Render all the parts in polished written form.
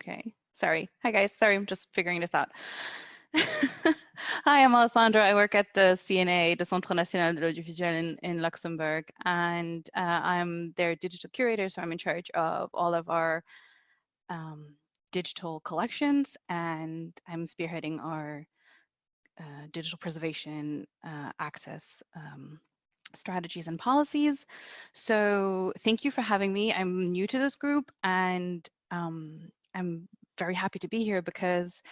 Okay, sorry. Hi guys, sorry, I'm just figuring this out. Hi, I'm Alessandra. I work at the CNA, the Centre National de l'Audiovisuel in Luxembourg, and I'm their digital curator, so I'm in charge of all of our digital collections, and I'm spearheading our digital preservation access strategies and policies. So thank you for having me. I'm new to this group, and I'm very happy to be here because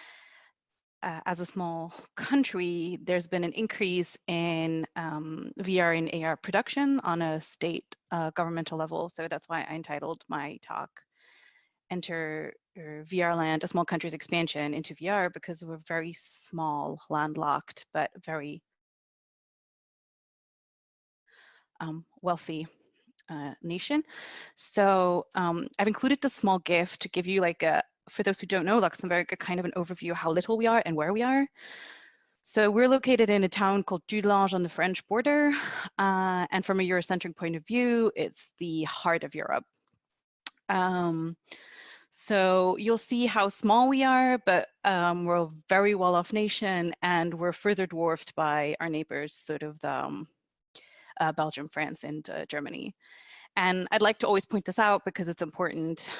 as a small country, there's been an increase in VR and AR production on a state governmental level. So that's why I entitled my talk, Enter VR Land, a small country's expansion into VR, because we're very small, landlocked, but very wealthy nation. So I've included this small GIF to give you like for those who don't know Luxembourg, a kind of an overview of how little we are and where we are. So we're located in a town called Dudelange on the French border. And from a Eurocentric point of view, it's the heart of Europe. So you'll see how small we are, but we're a very well-off nation, and we're further dwarfed by our neighbors, sort of the Belgium, France, and Germany. And I'd like to always point this out because it's important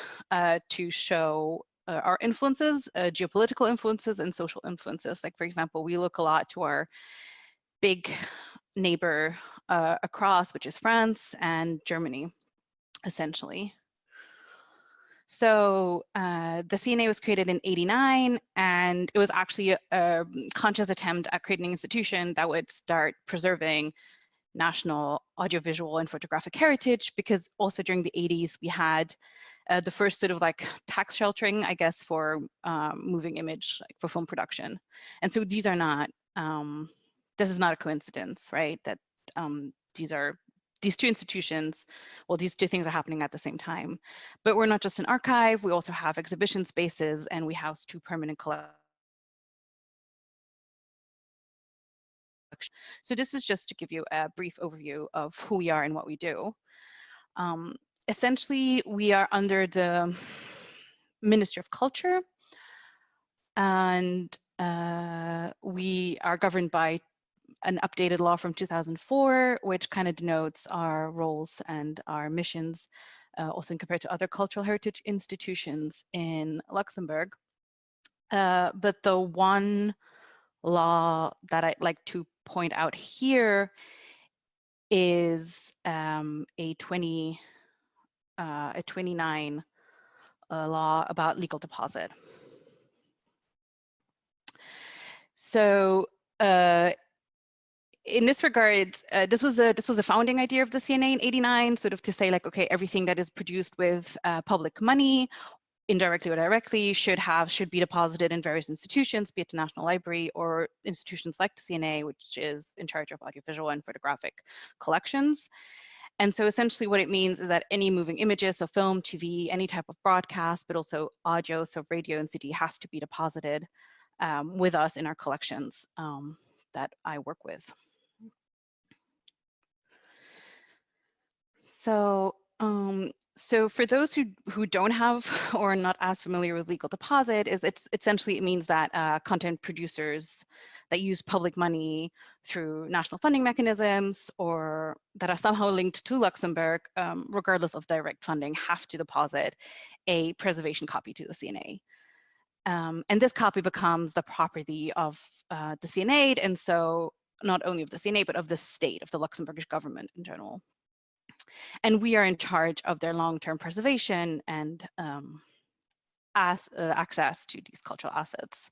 to show our influences, geopolitical influences and social influences. Like, for example, we look a lot to our big neighbor across, which is France and Germany, essentially. So the CNA was created in '89, and it was actually a conscious attempt at creating an institution that would start preserving national audiovisual and photographic heritage, because also during the 80s we had the first sort of like tax sheltering, I guess, for moving image, like for film production. And so these are not, this is not a coincidence, right? That these two institutions, well, these two things are happening at the same time. But we're not just an archive, we also have exhibition spaces, and we house 2 permanent collections. So this is just to give you a brief overview of who we are and what we do. Essentially, we are under the Ministry of Culture, and we are governed by an updated law from 2004, which kind of denotes our roles and our missions, also compared to other cultural heritage institutions in Luxembourg. But the one law that I'd like to point out here is a 29 law about legal deposit. So in this regard, this was a founding idea of the CNA in '89, sort of to say like, okay, everything that is produced with public money, indirectly or directly, should be deposited in various institutions, be it the National Library or institutions like the CNA, which is in charge of audiovisual and photographic collections. And so essentially what it means is that any moving images, so film, TV, any type of broadcast, but also audio, so radio and CD, has to be deposited with us in our collections that I work with. So, so for those who don't have or are not as familiar with legal deposit, essentially it means that content producers that use public money through national funding mechanisms or that are somehow linked to Luxembourg, regardless of direct funding, have to deposit a preservation copy to the CNA. And this copy becomes the property of the CNA, and so not only of the CNA, but of the state, of the Luxembourgish government in general. And we are in charge of their long-term preservation and access to these cultural assets.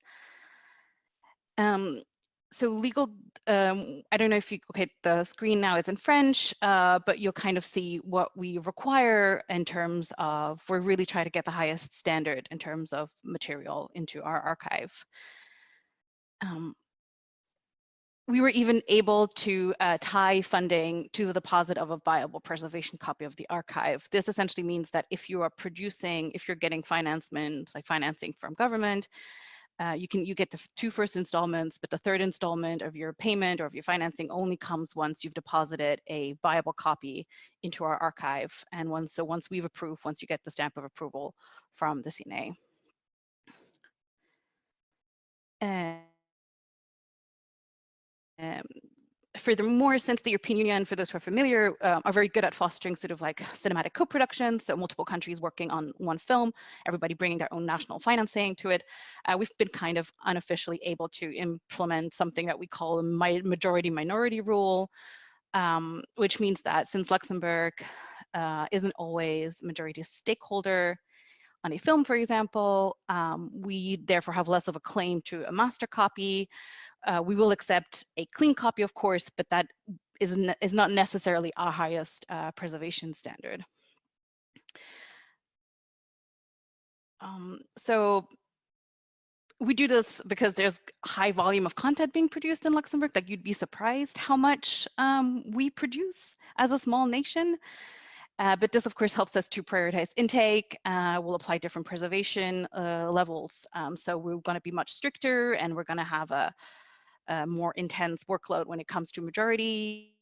So legal, I don't know if you, okay, the screen now is in French, but you'll kind of see what we require in terms of, we're really trying to get the highest standard in terms of material into our archive. We were even able to tie funding to the deposit of a viable preservation copy of the archive. This essentially means that if you are producing, if you're getting financing from government, you get the 2 first installments, but the 3rd installment of your payment or of your financing only comes once you've deposited a viable copy into our archive. And once we've approved, once you get the stamp of approval from the CNA. Furthermore, since the European Union, for those who are familiar, are very good at fostering sort of like cinematic co-production, so multiple countries working on one film, everybody bringing their own national financing to it, we've been kind of unofficially able to implement something that we call a majority-minority rule, which means that since Luxembourg isn't always majority stakeholder on a film, for example, we therefore have less of a claim to a master copy. We will accept a clean copy, of course, but that is not necessarily our highest preservation standard. So we do this because there's high volume of content being produced in Luxembourg. Like, you'd be surprised how much we produce as a small nation. But this, of course, helps us to prioritize intake. We'll apply different preservation levels. So we're going to be much stricter, and we're going to have a more intense workload when it comes to majority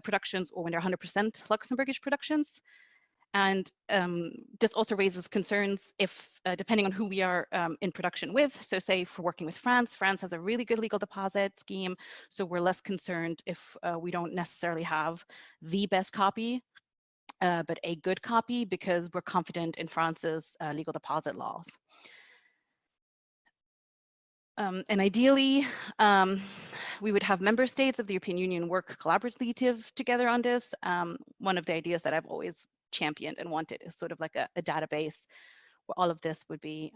productions, or when they're 100% Luxembourgish productions. And this also raises concerns if, depending on who we are in production with. So say if we're working with France, France has a really good legal deposit scheme. So we're less concerned if we don't necessarily have the best copy, but a good copy, because we're confident in France's legal deposit laws. And ideally, we would have member states of the European Union work collaboratively together on this. One of the ideas that I've always championed and wanted is sort of like a database where all of this would be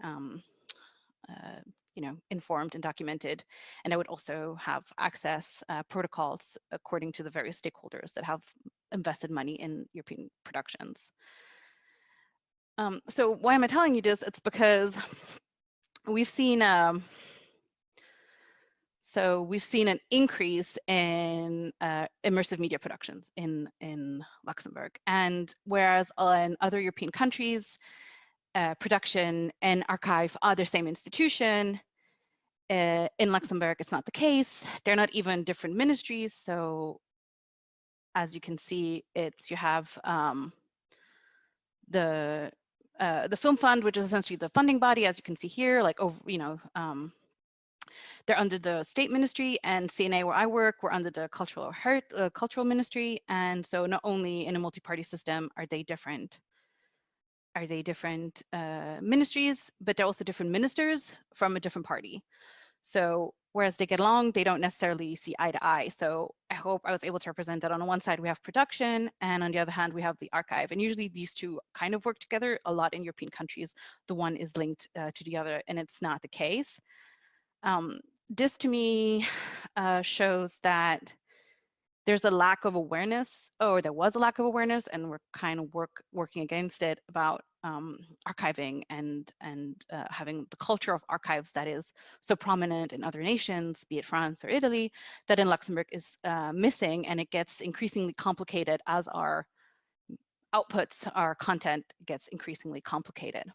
informed and documented. And I would also have access protocols according to the various stakeholders that have invested money in European productions. So why am I telling you this? It's because we've seen an increase in immersive media productions in Luxembourg. And whereas in other European countries, production and archive are the same institution, in Luxembourg, it's not the case. They're not even different ministries. So as you can see, you have the Film Fund, which is essentially the funding body, as you can see here, like over, they're under the State Ministry, and CNA, where I work, we're under the Cultural Ministry. And so not only in a multi-party system are they different ministries, but they're also different ministers from a different party. So whereas they get along, they don't necessarily see eye to eye. So I hope I was able to represent that on one side we have production, and on the other hand we have the archive. And usually these two kind of work together a lot in European countries. The one is linked to the other, and it's not the case. This to me shows that there's a lack of awareness, or there was a lack of awareness, and we're kind of working against it, about archiving and having the culture of archives that is so prominent in other nations, be it France or Italy, that in Luxembourg is missing, and it gets increasingly complicated as our outputs, our content gets increasingly complicated.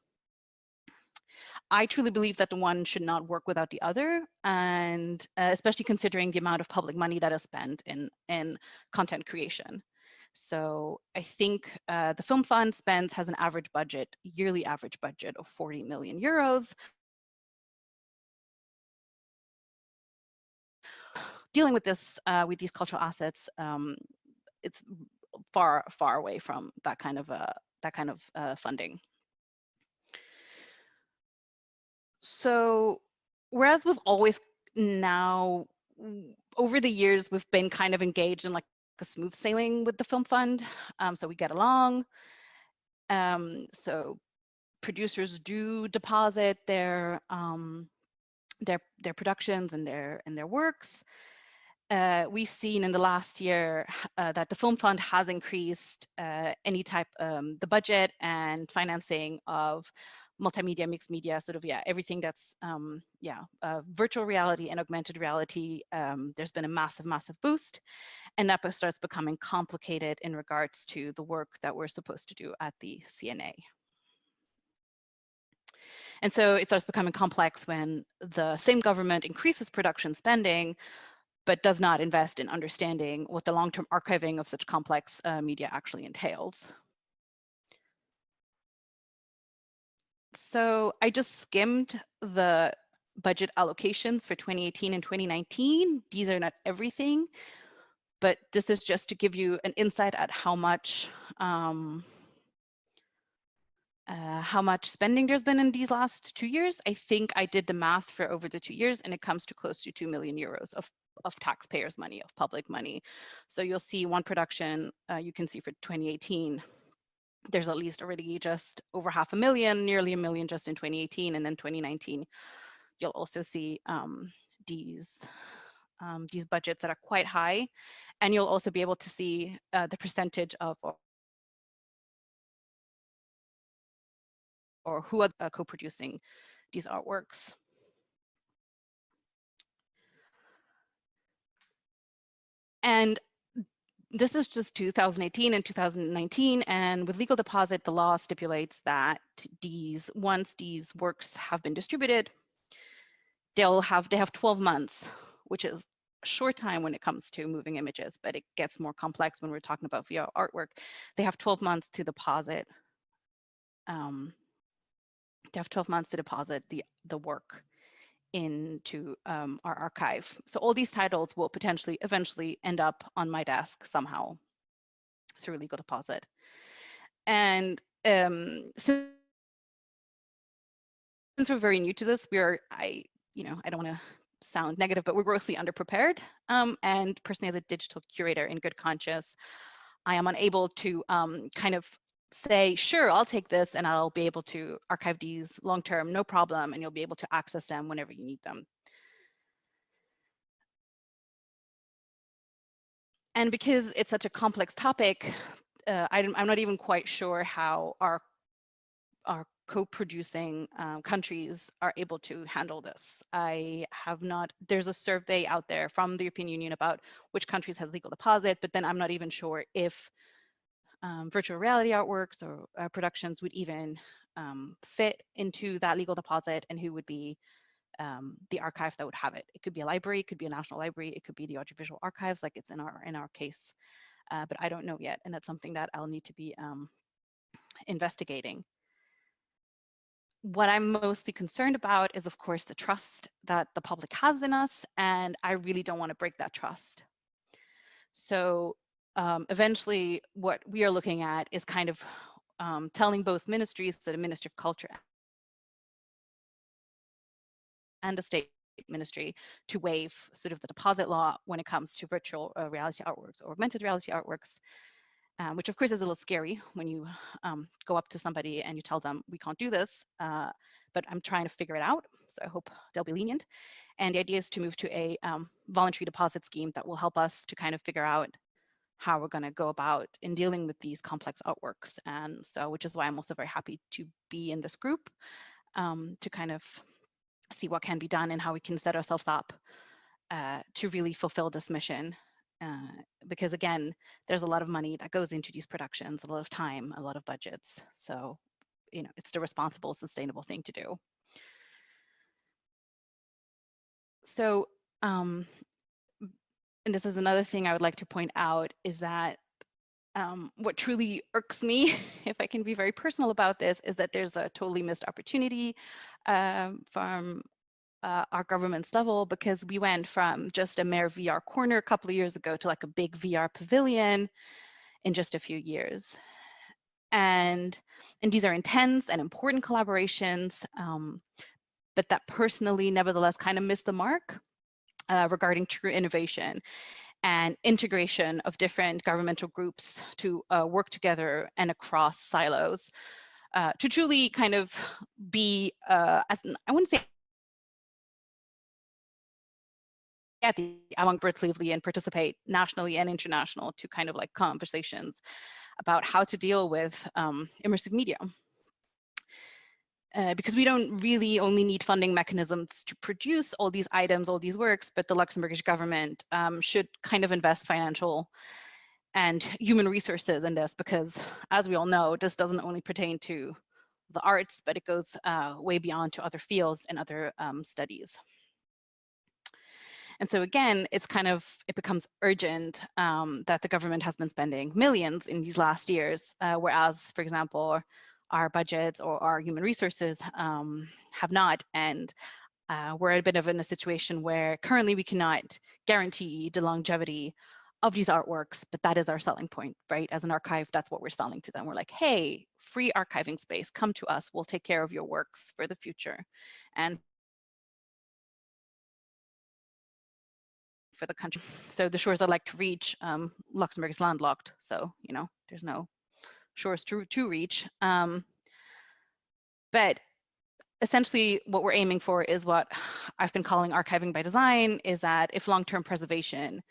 I truly believe that the one should not work without the other, and especially considering the amount of public money that is spent in content creation. So I think the Film Fund has an yearly average budget of 40 million euros. Dealing with this, with these cultural assets, it's far away from that kind of funding. So whereas we've always now, over the years, we've been kind of engaged in like a smooth sailing with the Film Fund. So we get along. So producers do deposit their productions and their works. We've seen in the last year that the Film Fund has increased the budget and financing of multimedia, mixed media, sort of, everything that's, virtual reality and augmented reality. There's been a massive boost, and that starts becoming complicated in regards to the work that we're supposed to do at the CNA. And so it starts becoming complex when the same government increases production spending, but does not invest in understanding what the long-term archiving of such complex media actually entails. So I just skimmed the budget allocations for 2018 and 2019. These are not everything, but this is just to give you an insight at how much spending there's been in these last 2 years. I think I did the math for over the 2 years, and it comes to close to 2 million euros of taxpayers' money, of public money. So you'll see one production, you can see for 2018, there's at least already just over 500,000, nearly 1 million just in 2018, and then 2019, you'll also see these budgets that are quite high, and you'll also be able to see the percentage of or who are co-producing these artworks. And this is just 2018 and 2019, and with legal deposit, the law stipulates that once these works have been distributed, they have 12 months, which is a short time when it comes to moving images, but it gets more complex when we're talking about VR artwork. They have 12 months to deposit. They have 12 months to deposit the work into our archive. So all these titles will potentially eventually end up on my desk somehow through legal deposit. And since we're very new to this, I don't want to sound negative, but we're grossly underprepared. And personally, as a digital curator in good conscience, I am unable to kind of say, sure, I'll take this and I'll be able to archive these long-term, no problem, and you'll be able to access them whenever you need them. And because it's such a complex topic, I'm not even quite sure how our co-producing countries are able to handle this. There's a survey out there from the European Union about which countries has legal deposit, but then I'm not even sure if virtual reality artworks or productions would even fit into that legal deposit, and who would be the archive that would have it. It could be a library, it could be a national library, it could be the audiovisual archives, like it's in our case, but I don't know yet, and that's something that I'll need to be investigating. What I'm mostly concerned about is, of course, the trust that the public has in us, and I really don't want to break that trust. So eventually what we are looking at is kind of telling both ministries, so the Ministry of Culture and the State Ministry, to waive sort of the deposit law when it comes to virtual reality artworks or augmented reality artworks, which of course is a little scary when you go up to somebody and you tell them we can't do this, but I'm trying to figure it out, so I hope they'll be lenient. And the idea is to move to a voluntary deposit scheme that will help us to kind of figure out how we're going to go about in dealing with these complex artworks. And so, which is why I'm also very happy to be in this group, to kind of see what can be done and how we can set ourselves up to really fulfill this mission. Because again, there's a lot of money that goes into these productions, a lot of time, a lot of budgets. So, it's the responsible, sustainable thing to do. So, and this is another thing I would like to point out, is that what truly irks me, if I can be very personal about this, is that there's a totally missed opportunity from our government's level, because we went from just a mere VR corner a couple of years ago to like a big VR pavilion in just a few years. And these are intense and important collaborations, but that personally, nevertheless, kind of missed the mark regarding true innovation and integration of different governmental groups to work together and across silos to truly kind of be, I wouldn't say at the avant-garde lively and participate nationally and international to kind of like conversations about how to deal with immersive media. Because we don't really only need funding mechanisms to produce all these items, all these works, but the Luxembourgish government should kind of invest financial and human resources in this, because as we all know, this doesn't only pertain to the arts, but it goes way beyond to other fields and other studies. And so again, it becomes urgent that the government has been spending millions in these last years, whereas, for example, our budgets or our human resources have not. And we're a bit of in a situation where currently we cannot guarantee the longevity of these artworks, but that is our selling point, right? As an archive, that's what we're selling to them. We're like, hey, free archiving space, come to us, we'll take care of your works for the future. And for the country. So the shores I'd like to reach, Luxembourg is landlocked. So, you know, there's no shores to reach. But essentially what we're aiming for is what I've been calling archiving by design, is that if long-term preservation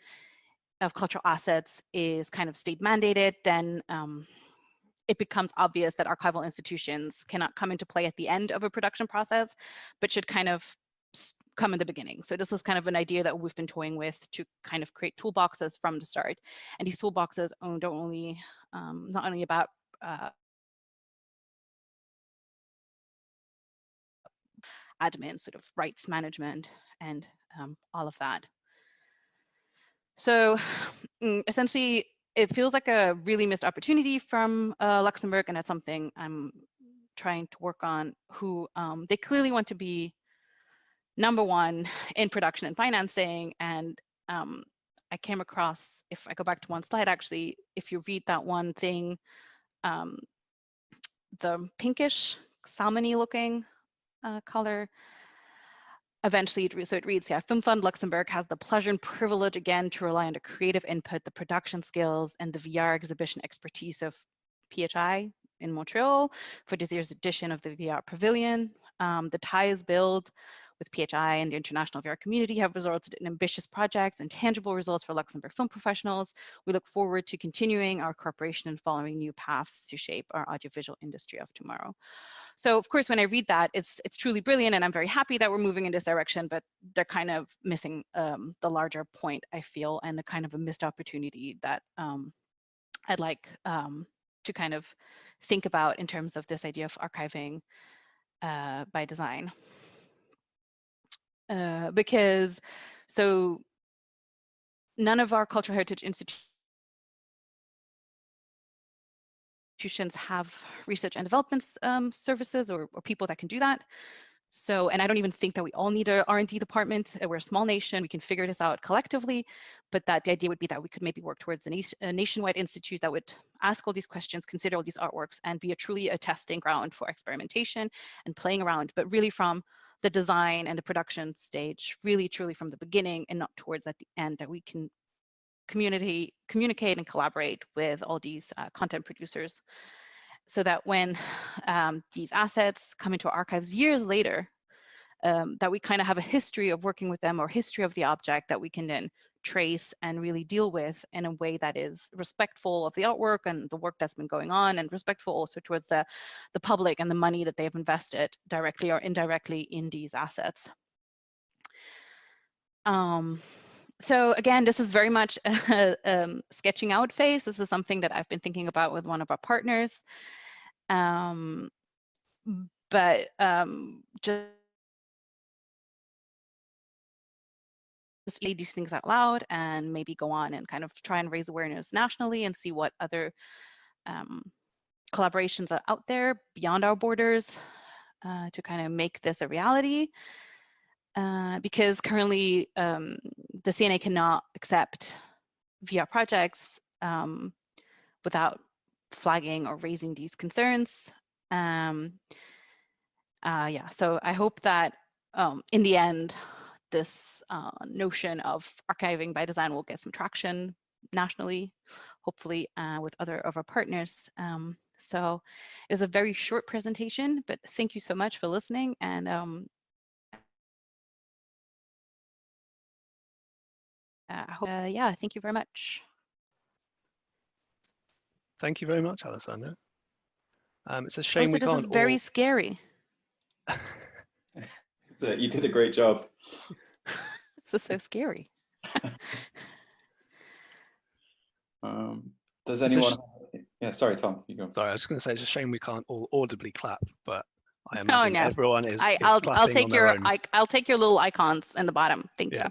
of cultural assets is kind of state mandated, then it becomes obvious that archival institutions cannot come into play at the end of a production process, but should kind of come in the beginning. So this is kind of an idea that we've been toying with to kind of create toolboxes from the start. And these toolboxes don't only, not only about admin, sort of rights management, and all of that. So essentially, it feels like a really missed opportunity from Luxembourg, and that's something I'm trying to work on. Who they clearly want to be #1 in production and financing, and I came across, if I go back to one slide, actually, if you read that one thing, the pinkish, salmony looking color, eventually, so it reads, yeah, Film Fund Luxembourg has the pleasure and privilege again to rely on the creative input, the production skills, and the VR exhibition expertise of PHI in Montreal for this year's edition of the VR Pavilion. The ties built with PHI and the international VR community have resulted in ambitious projects and tangible results for Luxembourg film professionals. We look forward to continuing our cooperation and following new paths to shape our audiovisual industry of tomorrow. So of course, when I read that, it's truly brilliant, and I'm very happy that we're moving in this direction, but they're kind of missing the larger point, I feel, and the kind of a missed opportunity that I'd like to kind of think about in terms of this idea of archiving by design. Because so none of our cultural heritage institutions have research and development services or people that can do that. So, and I don't even think that we all need a R&D department. We're a small nation, we can figure this out collectively, but that the idea would be that we could maybe work towards a nationwide institute that would ask all these questions, consider all these artworks, and be truly a testing ground for experimentation and playing around, but really from the design and the production stage, really truly from the beginning and not towards at the end, that we can communicate and collaborate with all these content producers, so that when these assets come into our archives years later, that we kind of have a history of working with them or history of the object that we can then trace and really deal with in a way that is respectful of the artwork and the work that's been going on, and respectful also towards the public and the money that they've invested directly or indirectly in these assets. So again, this is very much a sketching out phase. This is something that I've been thinking about with one of our partners. But just say these things out loud and maybe go on and kind of try and raise awareness nationally and see what other collaborations are out there beyond our borders to kind of make this a reality. Because currently the CNA cannot accept VR projects without flagging or raising these concerns. Yeah, so I hope that in the end, this notion of archiving by design will get some traction nationally, hopefully with other of our partners. So it was a very short presentation, but thank you so much for listening. And yeah, thank you very much. Thank you very much, Alessandra. It's a shame we this can't is very scary. So you did a great job. This is so scary. Does anyone? Yeah, sorry, Tom. You go. Sorry, I was just going to say it's a shame we can't all audibly clap, but I imagine everyone is. I'll take your little icons in the bottom. Thank you.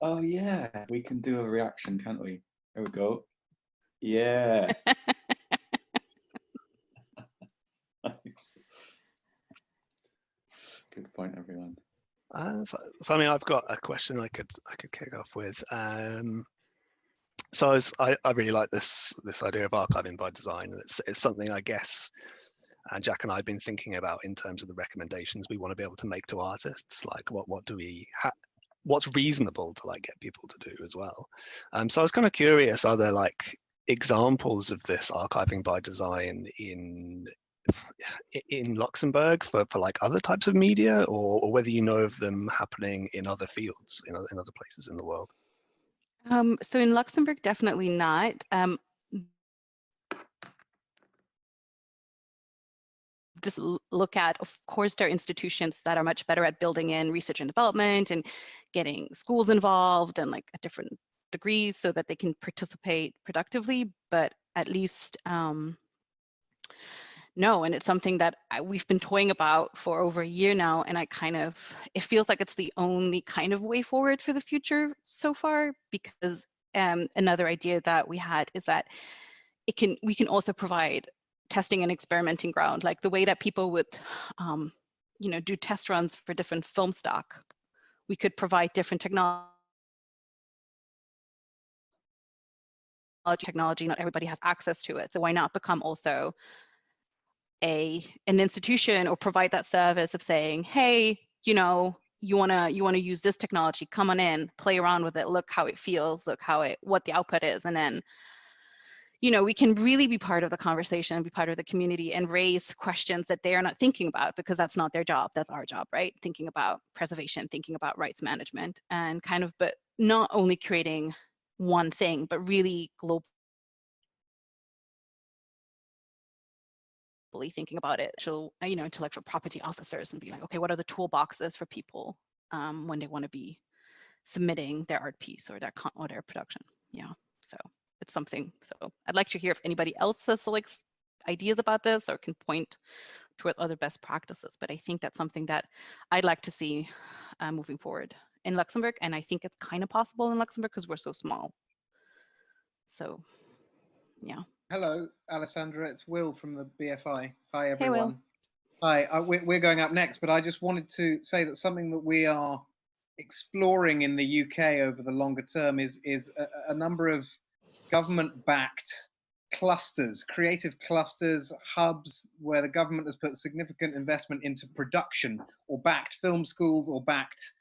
Oh yeah, we can do a reaction, can't we? There we go. Yeah. Nice. So I mean, I've got a question I could kick off with. So I really like this idea of archiving by design, and it's something I guess Jack and I have been thinking about in terms of the recommendations we want to be able to make to artists. Like, what do we what's reasonable to like get people to do as well. So I was kind of curious, are there like examples of this archiving by design in Luxembourg for like other types of media, or whether you know of them happening in other fields, in other places in the world? So in Luxembourg, definitely not. Just look at, of course, there are institutions that are much better at building in research and development and getting schools involved and like at different degrees so that they can participate productively, but at least no, and it's something that we've been toying about for over a year now, and it feels like it's the only kind of way forward for the future so far, because another idea that we had is that we can also provide testing and experimenting ground, like the way that people would do test runs for different film stock. We could provide different technology, not everybody has access to it, so why not become also an institution or provide that service of saying, hey, you want to use this technology, come on in, play around with it, look how it feels, look what the output is, and then we can really be part of the conversation, be part of the community, and raise questions that they are not thinking about, because that's not their job, that's our job, right? Thinking about preservation, thinking about rights management, and but not only creating one thing, but really globally thinking about it. So, intellectual property officers, and be like, okay, what are the toolboxes for people when they want to be submitting their art piece or their production? Yeah, so it's something. So I'd like to hear if anybody else has like ideas about this or can point to other best practices. But I think that's something that I'd like to see moving forward in Luxembourg, and I think it's kind of possible in Luxembourg because we're so small. So, yeah. Hello, Alessandra. It's Will from the BFI. Hi, everyone. Hey, Will. Hi. We're going up next, but I just wanted to say that something that we are exploring in the UK over the longer term is a number of government-backed clusters, creative clusters, hubs, where the government has put significant investment into production, or backed film schools, or backed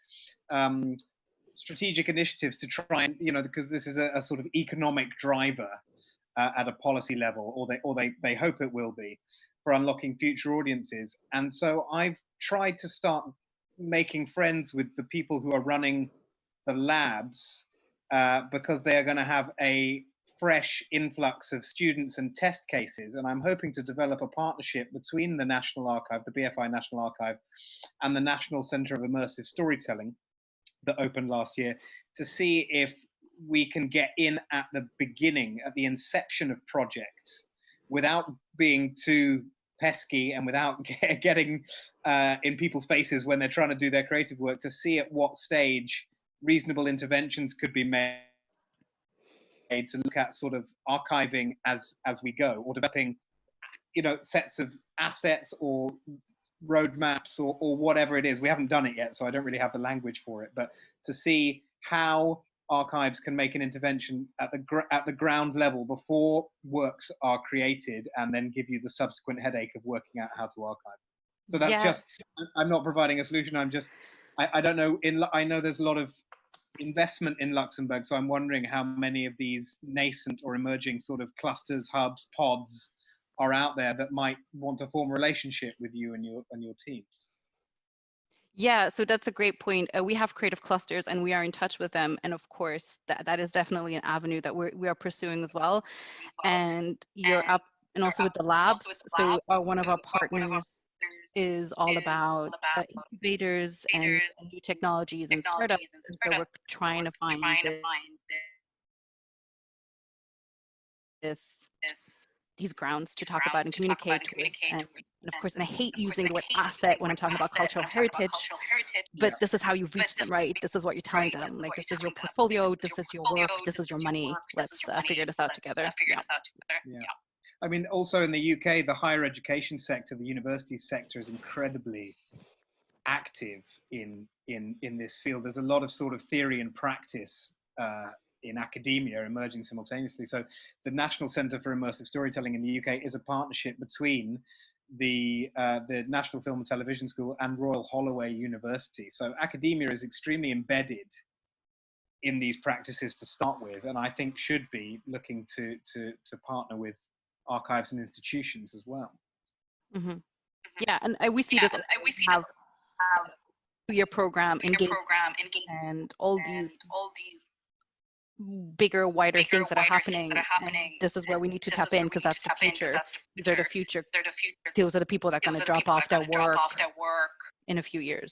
strategic initiatives to try and, because this is a sort of economic driver at a policy level, or they hope it will be, for unlocking future audiences. And so I've tried to start making friends with the people who are running the labs, because they are going to have a fresh influx of students and test cases. And I'm hoping to develop a partnership between the National Archive, the BFI National Archive, and the National Centre of Immersive Storytelling that opened last year, to see if we can get in at the beginning, at the inception of projects, without being too pesky and without getting in people's faces when they're trying to do their creative work, to see at what stage reasonable interventions could be made, to look at sort of archiving as we go, or developing sets of assets or roadmaps or whatever it is. We haven't done it yet, so I don't really have the language for it, but to see how archives can make an intervention at the ground level before works are created, and then give you the subsequent headache of working out how to archive. So that's just, I'm not providing a solution. I don't know. I know there's a lot of investment in Luxembourg, so I'm wondering how many of these nascent or emerging sort of clusters, hubs, pods are out there that might want to form a relationship with you and your teams. Yeah, so that's a great point. We have creative clusters and we are in touch with them. And of course, that is definitely an avenue that we are pursuing as well. And you're up, and also with the labs. So one of our partners is all about incubators and new technologies and startups. And so we're trying to find these grounds to talk about and communicate with. And of course, and I hate using the word asset when I'm talking about cultural heritage, but this is how you reach them, right? This is what you're telling them. Like, this is your portfolio, this is your work, this is your money. Let's figure this out together. Yeah. I mean, also in the UK, the higher education sector, the university sector, is incredibly active in in this field. There's a lot of sort of theory and practice in academia emerging simultaneously. So the National Centre for Immersive Storytelling in the UK is a partnership between the National Film and Television School and Royal Holloway University. So academia is extremely embedded in these practices to start with, and I think should be looking to partner with archives and institutions as well. Mm-hmm. Yeah, and we see this have a 2-year program, engage, and all these bigger, wider things that are happening. And this is where we need to tap in, because that's the future. These are the future. Those are the people that are going to drop off their work in a few years.